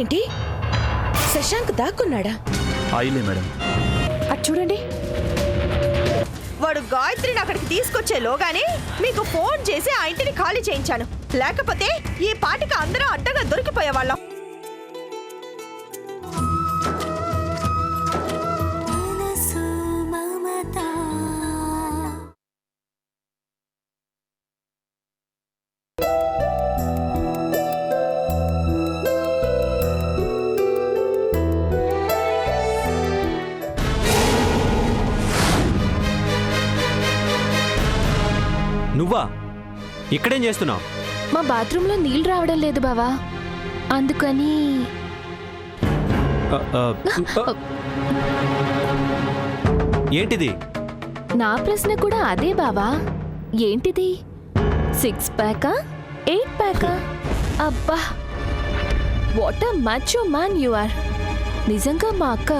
ఏంటి శశాంక్ దాక్కున్నాడా? ఆయిలే మేడం. అటు చూడండి. వాడు గాయత్రిని అక్కడికి తీసుకొచ్చేలోగానే మీకు ఫోన్ చేసి ఆ ఇంటిని ఖాళీ చేయించాను. లేకపోతే ఈ పాటికి అందరూ అడ్డగా దొరికిపోయేవాళ్ళం. నువ్వా? ఇక్కడేం చేస్తున్నావు? మా బాత్రూంలో నీళ్ళు రావడం లేదు బావా, అందుకని. ఏంటిది? నా ప్రశ్న కూడా అదే బావా. ఏంటిది? 6 ప్యాకా 8 ప్యాకా? అబ్బా, what a macho man you are. నిజంగా మా అక్క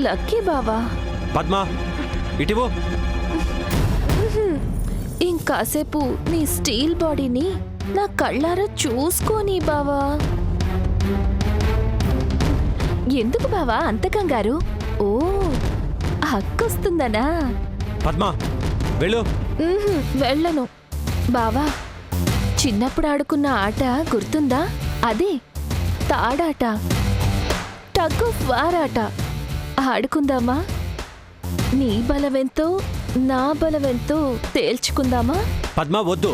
లక్కీ బావా. పద్మా, ఇటివో. ఇంకాసేపు నీ స్టీల్ బాడీని నా కళ్ళారా చూసుకోని బావా. ఎందుకు బావా అంత కంగారు? ఓ, హక్కొస్తుందనా? పద్మా, వెళ్ళు. వెళ్ళను బావా. చిన్నప్పుడు ఆడుకున్న ఆట గుర్తుందా? అదే తాడాట, టగ్ ఆఫ్ వార్ ఆట. ఆడుకుందామా? నీ బలమెంతో నా బలమెంతో తేల్చుకుందామా? పద్మా, వద్దు.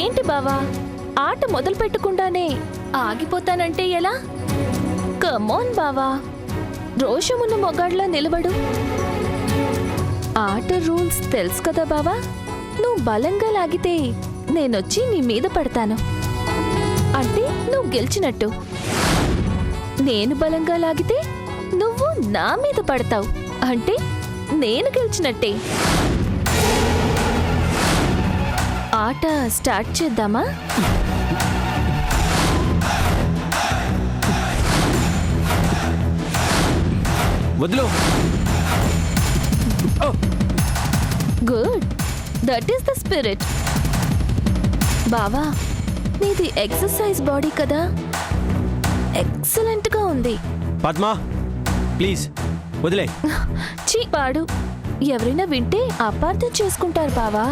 ఏంటి బావా, ఆట మొదలు పెట్టకుండానే ఆగిపోతానంటే ఎలా? కమాన్ బావా, రోషమున్న మొగాడ్లా నిలబడు. ఆట రూల్స్ తెలుసు కదా బావా. నువ్వు బలంగా లాగితే నేనొచ్చి నీ మీద పడతాను, అంటే నువ్వు గెలిచినట్టు. నేను బలంగా లాగితే నువ్వు నా మీద పడతావు, అంటే నేను గెలిచినట్టే. ఆట స్టార్ట్ చేద్దామా? వదిలో. Good, that is the spirit. బావా, నీది ఎక్సర్సైజ్ బాడీ కదా, ఎక్సలెంట్ గా ఉంది. పద్మా, ప్లీజ్ వదిలే. చీపాడు, ఎవరైనా వింటే అపార్థం చేసుకుంటారు బావా.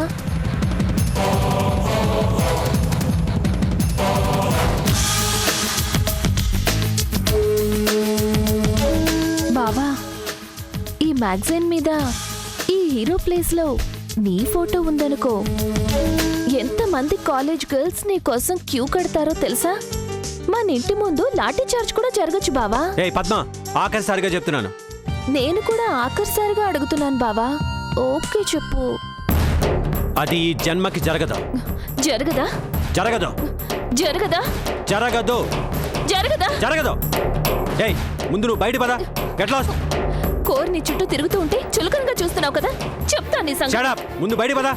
బావా, ఈ మ్యాగజైన్ మీద ఈ హీరో ప్లేస్ లో నీ ఫోటో ఉందనుకో, ఎంతమంది కాలేజ్ గర్ల్స్ నీ కోసం క్యూ కడతారో తెలుసా? మన ఇంటి ముందు లాఠీ చార్జ్ కూడా జరగచ్చు బావా. ఏయ్ పద్మా, ఆఖరిసారిగా చెప్తున్నాను. నేను కూడా ఆఖరిసారిగా అడుగుతున్నాను బావా. ఓకే చెప్పు. అది ఈ జన్మకి జరగదు. జరగదా? జరగదు. జరగదా? జరగదు. జరగదా? జరగదు. ఏయ్, ముందు నువ్వు బయట పద. ఎట్లా? కోర్ నీ చుట్టూ తిరుగుతూ ఉంటే చులకనగా చూస్తున్నావు కదా, చెప్తా నీ సంగతి. షట్ అప్, ముందు బయట పద.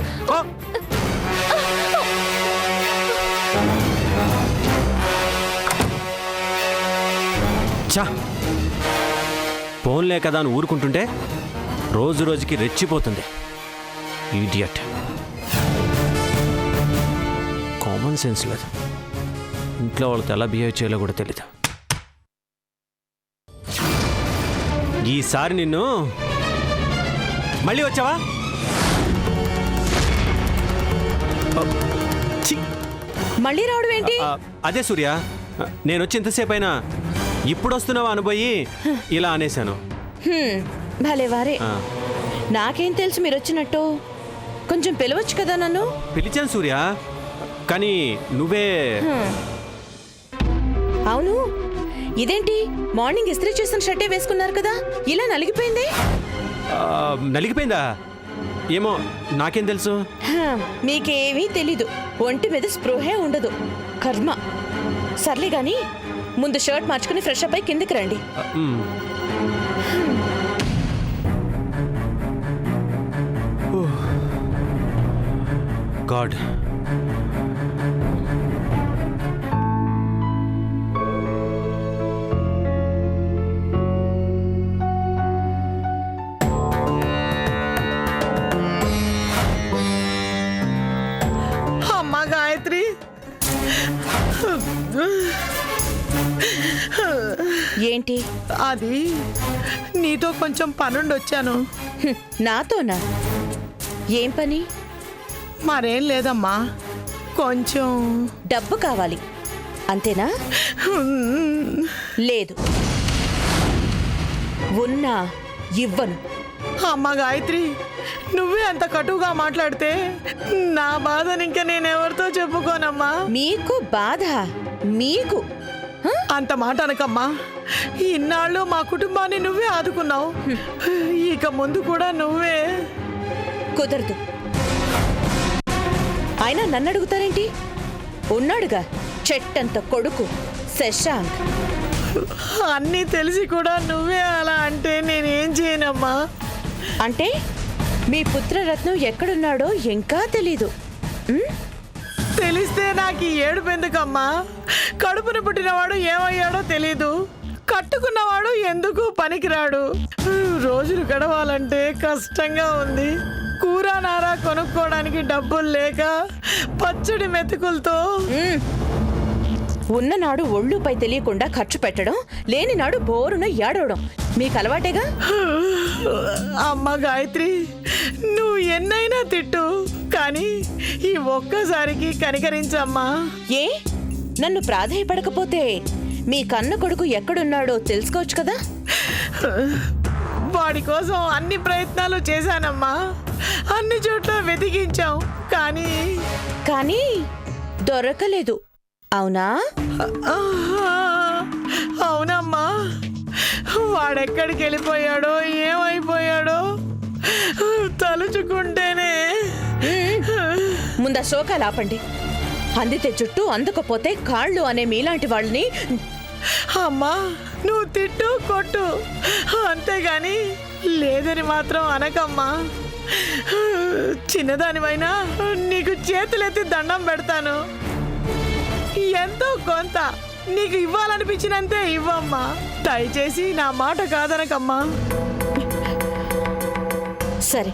చా, ఫోన్లే కదా అని ఊరుకుంటుంటే రోజు రోజుకి రెచ్చిపోతుంది. ఈడియట్. కామన్ సెన్స్ లేదు. ఇంట్లో వాళ్ళతో ఎలా బిహేవ్ చేయాలో కూడా తెలీదు. ఈసారి నిన్ను. మళ్ళీ వచ్చావా? మళ్ళీ రావడం ఏంటి? అదే సూర్య, నేను వచ్చి ఇంతసేపు అయినా ఇప్పుడు వస్తున్నావా అనుపోయి ఇలా అనేశాను. భలే వారే. నాకేం తెలుసు మీరు వచ్చినట్టు. కొంచెం పిలవచ్చు కదా నన్ను. పిలిచాను సూర్య, కానీ నువ్వే. అవును, ఇదేంటి మార్నింగ్ ఇస్త్రీ చేసిన షర్టే వేసుకున్నారు కదా, ఇలా నలిగిపోయింది. నలిగిపోయిందా? ఏమో, నాకేం తెలుసు. మీకేమీ తెలీదు. ఒంటి మీద స్పృహే ఉండదు. కర్మ. సర్లే గాని ముందు షర్ట్ మార్చుకుని ఫ్రెష్ అప్ అయి కిందికి రండి. గాడ్. అమ్మా గాయత్రి, ఏంటి? అది నీతో కొంచెం పనుండి వచ్చాను. నాతోనా? ఏం పని? మరేం లేదమ్మా, కొంచెం డబ్బు కావాలి అంతేనా? లేదు, ఉన్నా ఇవ్వను. అమ్మ గాయత్రి, నువ్వే అంత కటువుగా మాట్లాడితే నా బాధని ఇంకా నేనెవరితో చెప్పుకోనమ్మా. మీకు బాధ? మీకు అంత మాట అనకమ్మా. ఇన్నాళ్ళు మా కుటుంబాన్ని నువ్వే ఆదుకున్నావు, ఇక ముందు కూడా నువ్వే. కుదరదు. అయినా నన్ను అడుగుతారేంటి? ఉన్నాడుగా చెట్టంత కొడుకు శశాంక్. అన్నీ తెలిసి కూడా నువ్వే అలా అంటే నేనేం చేయనమ్మా. అంటే మీ పుత్రరత్నం ఎక్కడున్నాడో ఇంకా తెలీదు. తెలిస్తే నాకు ఈ ఏడుపు ఎందుకమ్మా? కడుపున పుట్టినవాడు ఏమయ్యాడో తెలీదు, కట్టుకున్నవాడు ఎందుకు పనికిరాడు. రోజులు గడవాలంటే కష్టంగా ఉంది. కూర నారా కొనుక్కోవడానికి డబ్బులు లేక పచ్చడి మెతుకులతో. ఉన్ననాడు ఒళ్ళుపై తెలియకుండా ఖర్చు పెట్టడం, లేనినాడు బోరున ఏడవడం మీకు అలవాటేగా. అమ్మ గాయత్రి, నువ్వు ఎన్నైనా తిట్టు, కానీ ఈ ఒక్కసారికి కనికరించమ్మా. ఏ నన్ను ప్రాధేయపడకపోతే మీ కన్న కొడుకు ఎక్కడున్నాడో తెలుసుకోవచ్చు కదా. వాడి కోసం అన్ని ప్రయత్నాలు చేశానమ్మా, అన్ని చోట్ల వెతికించాం, కానీ దొరకలేదు. అవునా? అవునమ్మా, వాడెక్కడికి వెళ్ళిపోయాడో ఏమైపోయాడో తలుచుకుంటేనే. ముందా శోకాలు ఆపండి. అందితే చుట్టూ, అందకపోతే కాళ్ళు అనే మీలాంటి వాళ్ళని. అమ్మా, నువ్వు తిట్టు కొట్టు, అంతేగాని లేదని మాత్రం అనకమ్మా. చిన్నదానివైనా నీకు చేతులెత్తి దండం పెడతాను. ఎంతో కొంత నీకు ఇవ్వాలనిపించినంతే ఇవ్వమ్మా. దయచేసి నా మాట కాదనకమ్మా. సరే.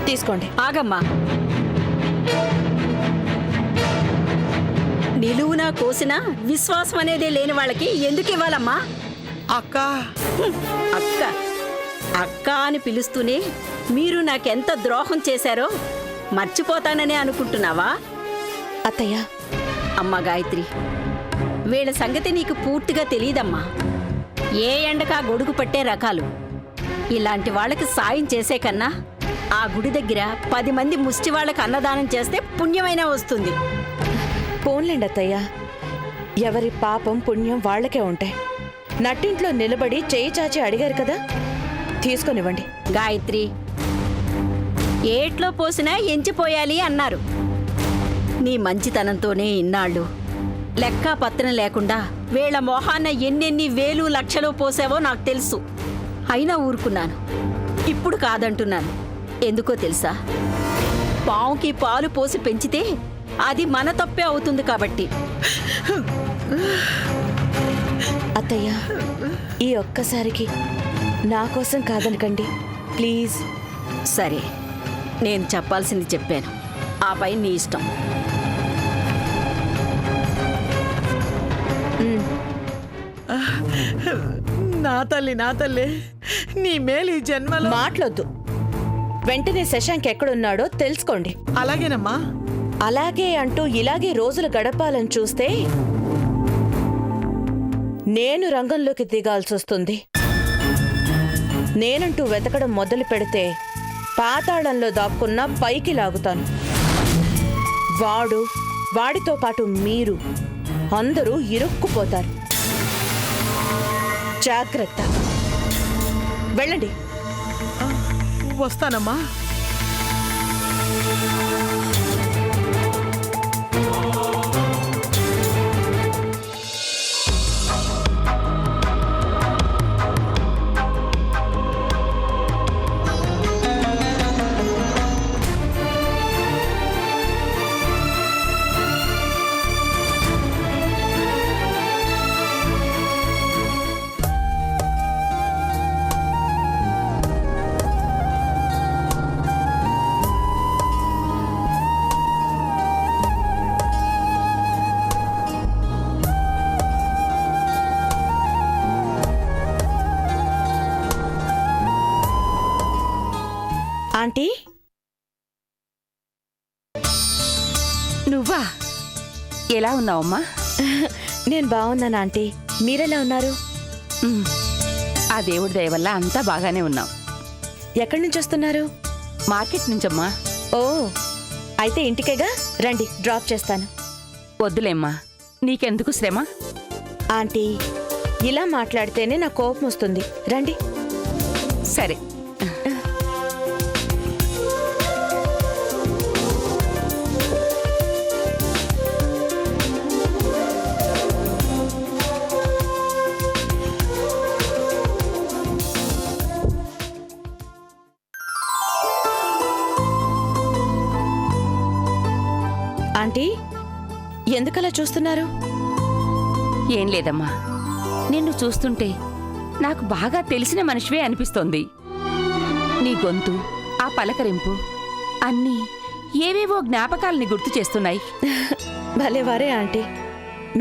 తీసుకోండి. ఆగమ్మా, నిలువునా కోసినా విశ్వాసం అనేదే లేని వాళ్ళకి ఎందుకు ఇవ్వాలమ్మా? అక్క, అక్క అక్క అని పిలుస్తూనే మీరు నాకెంత ద్రోహం చేశారో మర్చిపోతాననే అనుకుంటున్నావా? అత్తయ్య, అమ్మ గాయత్రి, వీళ్ళ సంగతి నీకు పూర్తిగా తెలియదమ్మా. ఏ ఎండకా గొడుగు పట్టే రకాలు. ఇలాంటి వాళ్ళకి సాయం చేసే కన్నా ఆ గుడి దగ్గర 10 మంది ముష్టి వాళ్ళకి అన్నదానం చేస్తే పుణ్యమైనా వస్తుంది. పోన్లేండి అత్తయ్య, ఎవరి పాపం పుణ్యం వాళ్ళకే ఉంటాయి. నట్టింట్లో నిలబడి చేయి చాచి అడిగారు కదా, తీసుకొనివ్వండి. గాయత్రి, ఏట్లో పోసినా ఎంచిపోయాలి అన్నారు. నీ మంచితనంతోనే ఇన్నాళ్ళు లెక్కా పత్రం లేకుండా వీళ్ళ మోహాన్న ఎన్నెన్ని వేలు లక్షలు పోసావో నాకు తెలుసు. అయినా ఊరుకున్నాను. ఇప్పుడు కాదంటున్నాను. ఎందుకో తెలుసా? పావుకి పాలు పోసి పెంచితే అది మన తప్పే అవుతుంది కాబట్టి. అత్తయ్య, ఈ ఒక్కసారికి నా కోసం కాదనకండి ప్లీజ్. సరే, నేను చెప్పాల్సింది చెప్పాను. ఆ పై నీ ఇష్టం. నా తల్లి, నీ మేలు ఈ జన్మలో. మాట్లాడొద్దు. వెంటనే శశాంక్ ఎక్కడున్నాడో తెలుసుకోండి. అలాగేనమ్మా. అలాగే అంటూ ఇలాగే రోజులు గడపాలని చూస్తే నేను రంగంలోకి దిగాల్సి వస్తుంది. నేనంటూ వెతకడం మొదలు పెడితే పాతాళంలో దాక్కున్నా పైకి లాగుతాను. వాడితో పాటు మీరు అందరూ ఇరుక్కుపోతారు. జాగ్రత్త. వెళ్ళండి. వస్తానమ్మా. ఆంటీ నువ్వా? ఎలా ఉన్నావమ్మా? నేను బాగున్నాను ఆంటీ, మీరెలా ఉన్నారు? ఉమ్, ఆ దేవుడి దయ వల్ల అంతా బాగానే ఉన్నాం. ఎక్కడి నుంచి వస్తున్నారు? మార్కెట్ నుంచమ్మా. ఓ, అయితే ఇంటికేగా, రండి డ్రాప్ చేస్తాను. వద్దులేమ్మా, నీకెందుకు శ్రమ? ఆంటీ ఇలా మాట్లాడితేనే నా కోపం వస్తుంది, రండి. సరే. ఆంటీ ఎందుకలా చూస్తున్నారు? ఏం లేదమ్మా, నిన్ను చూస్తుంటే నాకు బాగా తెలిసిన మనిషివే అనిపిస్తోంది. నీ గొంతు, ఆ పలకరింపు అన్నీ ఏవేవో జ్ఞాపకాలని గుర్తు చేస్తున్నాయి. భలేవారే ఆంటీ,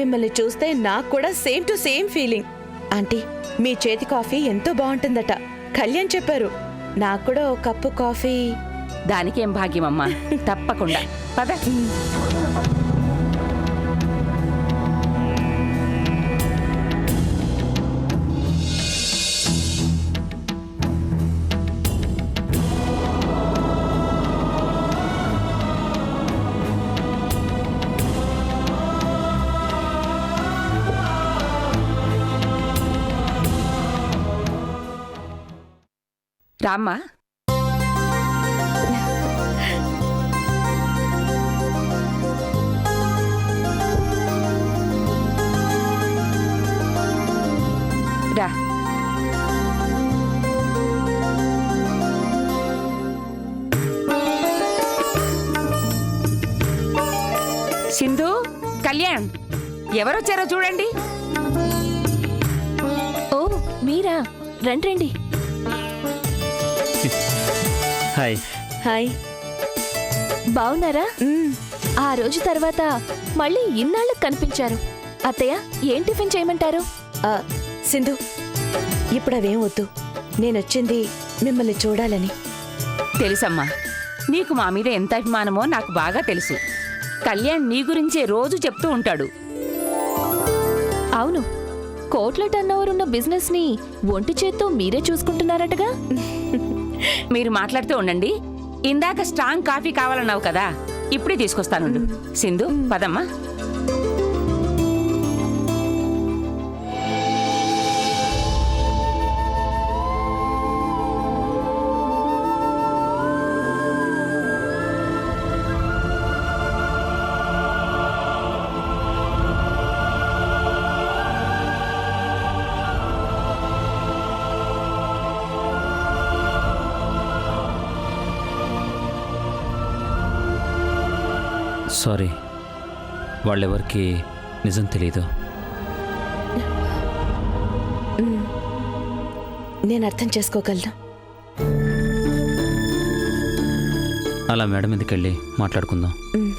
మిమ్మల్ని చూస్తే నాకు కూడా same to same feeling. Aunty మీ చేతి కాఫీ ఎంతో బాగుంటుందట, కళ్యాణ్ చెప్పారు. నాకు కూడా ఒక కప్పు కాఫీ. దానికేం భాగ్యమమ్మా, తప్పకుండా పద. రామ్మా. రా. సింధు, కళ్యాణ్ ఎవరొచ్చారో చూడండి. ఓ మీరా, రండి రండి. హాయ్. హాయ్. బావున్నారా? మ్మ్. ఆ రోజు తర్వాత మళ్ళీ ఇన్నాళ్ళకు కనిపించారు. అత్తయ్య, ఏం టిఫిన్ చేయమంటారు? ఆ, సింధు ఇప్పుడు అవేం వద్దు, నేనొచ్చింది మిమ్మల్ని చూడాలని. తెలుసమ్మా, నీకు మా మీద ఎంత అభిమానమో నాకు బాగా తెలుసు. కళ్యాణ్ నీ గురించే రోజు చెప్తూ ఉంటాడు. అవును, కోట్ల టర్నోవర్ ఉన్న బిజినెస్ ని ఒంటి చేత్తో మీరే చూసుకుంటున్నారటగా. మీరు మాట్లాడుతూ ఉండండి. ఇందాక స్ట్రాంగ్ కాఫీ కావాలన్నావు కదా, ఇప్పుడే తీసుకొస్తానుండు. సింధు, పదమ్మా. సారీ, వాళ్ళెవరికి నిజం తెలీదు. నేను అర్థం చేసుకోగలను. అలా మేడ మీదకి వెళ్ళి మాట్లాడుకుందాం. మ్మ్.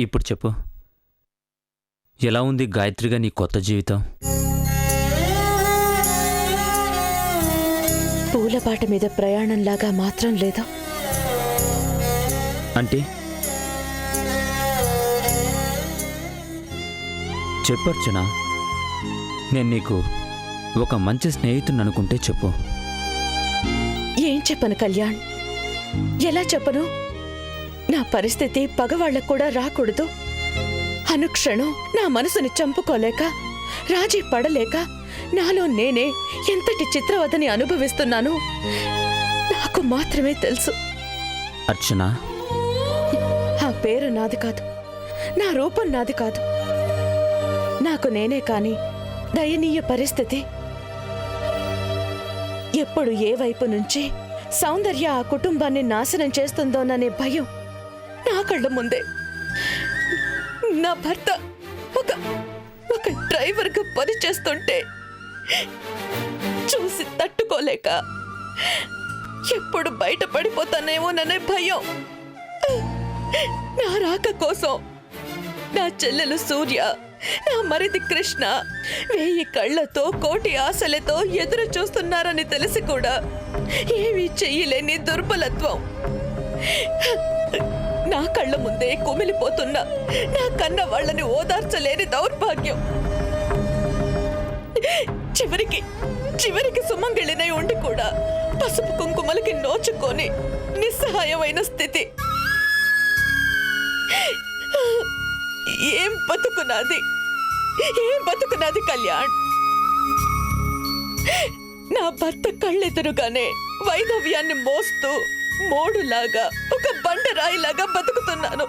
ఇప్పుడు చెప్పు, ఎలా ఉంది గాయత్రిగా నీ కొత్త జీవితం? పూలబాట మీద ప్రయాణంలాగా మాత్రం లేదా? అంటే చెప్పర్చునా, నేను నీకు ఒక మంచి స్నేహితుని అనుకుంటే చెప్పు. ఏం చెప్పను కళ్యాణ్, ఎలా చెప్పను? నా పరిస్థితి పగవాళ్లకు కూడా రాకూడదు. అనుక్షణం నా మనసుని చంపుకోలేక, రాజీ పడలేక, నాలో నేనే ఎంతటి చిత్రవదని అనుభవిస్తున్నాను నాకు మాత్రమే తెలుసు. అర్చన, ఆ పేరు నాది కాదు, నా రూపం నాది కాదు. నాకు నేనే కాని దయనీయ పరిస్థితి ఎప్పుడు ఏ వైపు నుంచి సౌందర్య ఆ కుటుంబాన్ని నాశనం చేస్తుందోననే భయం నా కళ్ళ ముందే. నా భర్త ఒక ఒక డ్రైవర్గా పనిచేస్తుంటే చూసి తట్టుకోలేక ఎప్పుడు బయట పడిపోతానేమోననే భయం. నా రాక కోసం నా చెల్లెలు సూర్య, నా మరిది కృష్ణ 1000 కళ్ళతో 1,000,000 ఆశలతో ఎదురు చూస్తున్నారని తెలిసి కూడా ఏమీ చెయ్యలేని దుర్బలత్వం. నా కళ్ళ ముందే కుమిలిపోతున్నా నా కన్న వాళ్ళని ఓదార్చలేని దౌర్భాగ్యం. చివరికి సుమంగళినై ఉండి కూడా పసుపు కుంకుమలకి నోచుకొని నిస్సహాయమైన స్థితి. ఏం బతుకునాది కళ్యాణ్. నా భర్త కళ్ళెదురుగానే వైధవ్యాన్ని మోస్తూ మోడులాగా ఒక బండరాయిలాగా బతుకుతున్నాను.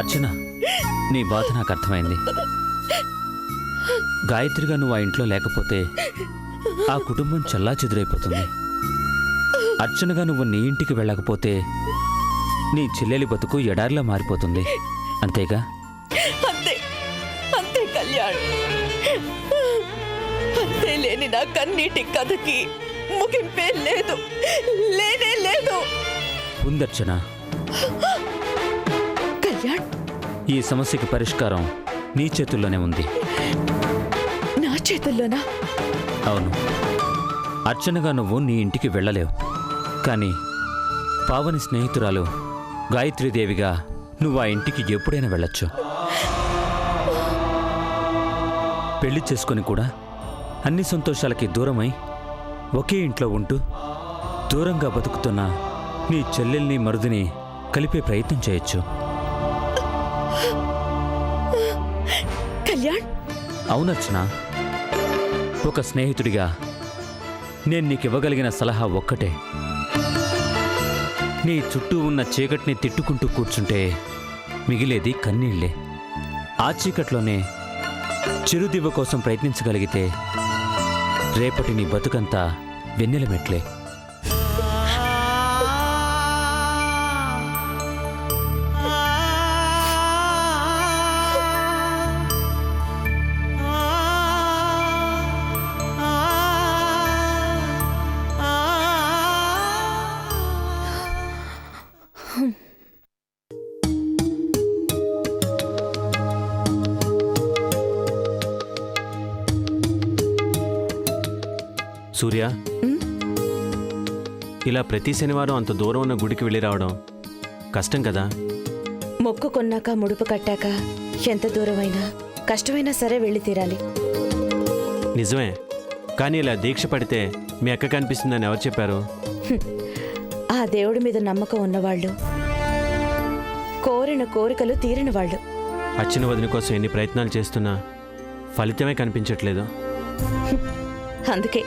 అర్చన, నీ బాధ నాకు అర్థమైంది. గాయత్రిగా నువ్వు ఆ ఇంట్లో లేకపోతే ఆ కుటుంబం చెల్లాచెదురైపోతుంది. అర్చనగా నువ్వు నీ ఇంటికి వెళ్ళకపోతే నీ చెల్లెలి బతుకు ఎడారిలా మారిపోతుంది. అంతేగా? అంతే కళ్యాణ్. అంతే లేని నా కన్నీటి కథకి ముగింపే లేదు, లేనే లేదు. ఉందర్చన, కళ్యాణ్, ఈ సమస్యకి పరిష్కారం నీ చేతుల్లోనే ఉంది. నా చేతుల్లోనా? అవును. అర్చనగా నువ్వు నీ ఇంటికి వెళ్ళలేవు, కానీ పావని స్నేహితురాలు గాయత్రీదేవిగా నువ్వు ఆ ఇంటికి ఎప్పుడైనా వెళ్ళొచ్చు. పెళ్లి చేసుకొని కూడా అన్ని సంతోషాలకి దూరమై ఒకే ఇంట్లో ఉంటూ దూరంగా బతుకుతున్న నీ చెల్లెల్ని మరుదిని కలిపే ప్రయత్నం చేయొచ్చు. కళ్యాణ్, అవునర్చన, ఒక స్నేహితుడిగా నేను నీకివ్వగలిగిన సలహా ఒక్కటే. నీ చుట్టూ ఉన్న చీకటిని తిట్టుకుంటూ కూర్చుంటే మిగిలేది కన్నీళ్లే. ఆ చీకట్లోనే చిరుదివ్వ కోసం ప్రయత్నించగలిగితే రేపటి నీ బతుకంతా వెన్నెల మెట్లే. సూర్య, ఇలా ప్రతి శనివారం అంత దూరం ఉన్న గుడికి వెళ్ళి రావడం కష్టం కదా? మొక్కుకొన్నాక ముడుపు కట్టాక ఎంత దూరమైనా కష్టమైనా సరే వెళ్ళి తీరాలి. నిజమే, కానీ ఇలా దీక్ష పడితే మీ అక్క కనిపిస్తుందని ఎవరు చెప్పారు? ఆ దేవుడి మీద నమ్మకం ఉన్నవాళ్ళు, కోరిన కోరికలు తీరిన వాళ్ళు. అచ్చిన వదిన కోసం ఎన్ని ప్రయత్నాలు చేస్తున్నా ఫలితమే కనిపించట్లేదు. అందుకే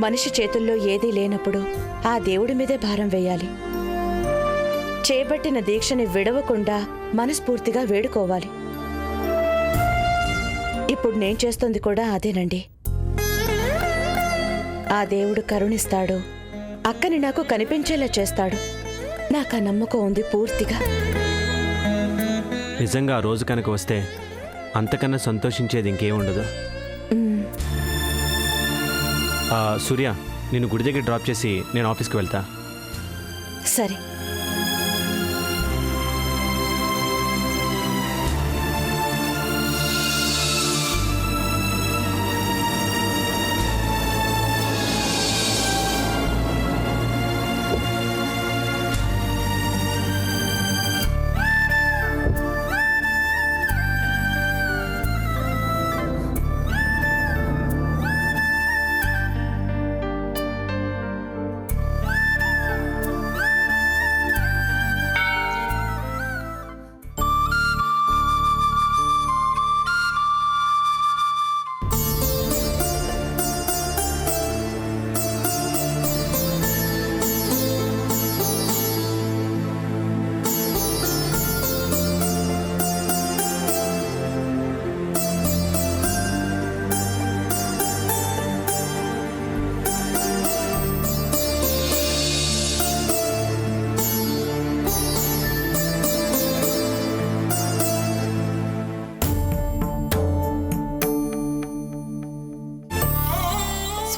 మనిషి చేతుల్లో ఏదీ లేనప్పుడు ఆ దేవుడి మీదే భారం వేయాలి. చేపట్టిన దీక్షని విడవకుండా మనస్ఫూర్తిగా వేడుకోవాలి. ఇప్పుడు నేను చేస్తుంది కూడా అదేనండి. ఆ దేవుడు కరుణిస్తాడు, అక్కని నాకు కనిపించేలా చేస్తాడు. నాకు ఆ నమ్మకం ఉంది పూర్తిగా. నిజంగా ఆ రోజు కనుక వస్తే అంతకన్నా సంతోషించేది ఇంకేముండదు. సూర్య, నేను గుడి దగ్గర డ్రాప్ చేసి నేను ఆఫీస్కి వెళ్తా. సరే.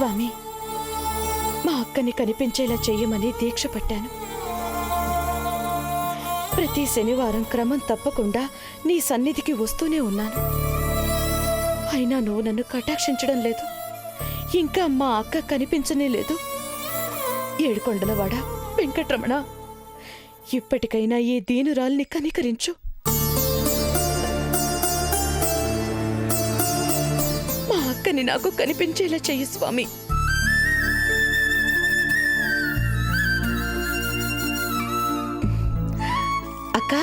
స్వామి, మా అక్కని కనిపించేలా చెయ్యమని దీక్ష పట్టాను. ప్రతి శనివారం క్రమం తప్పకుండా నీ సన్నిధికి వస్తూనే ఉన్నాను. అయినా నువ్వు నన్ను కటాక్షించడం లేదు. ఇంకా మా అక్క కనిపించనే లేదు. ఏడుకొండలవాడ వెంకట్రమణ, ఇప్పటికైనా ఈ దీనురాల్ని కనికరించు. మా అక్కని నాకు కనిపించేలా చెయ్యి స్వామి. అక్క,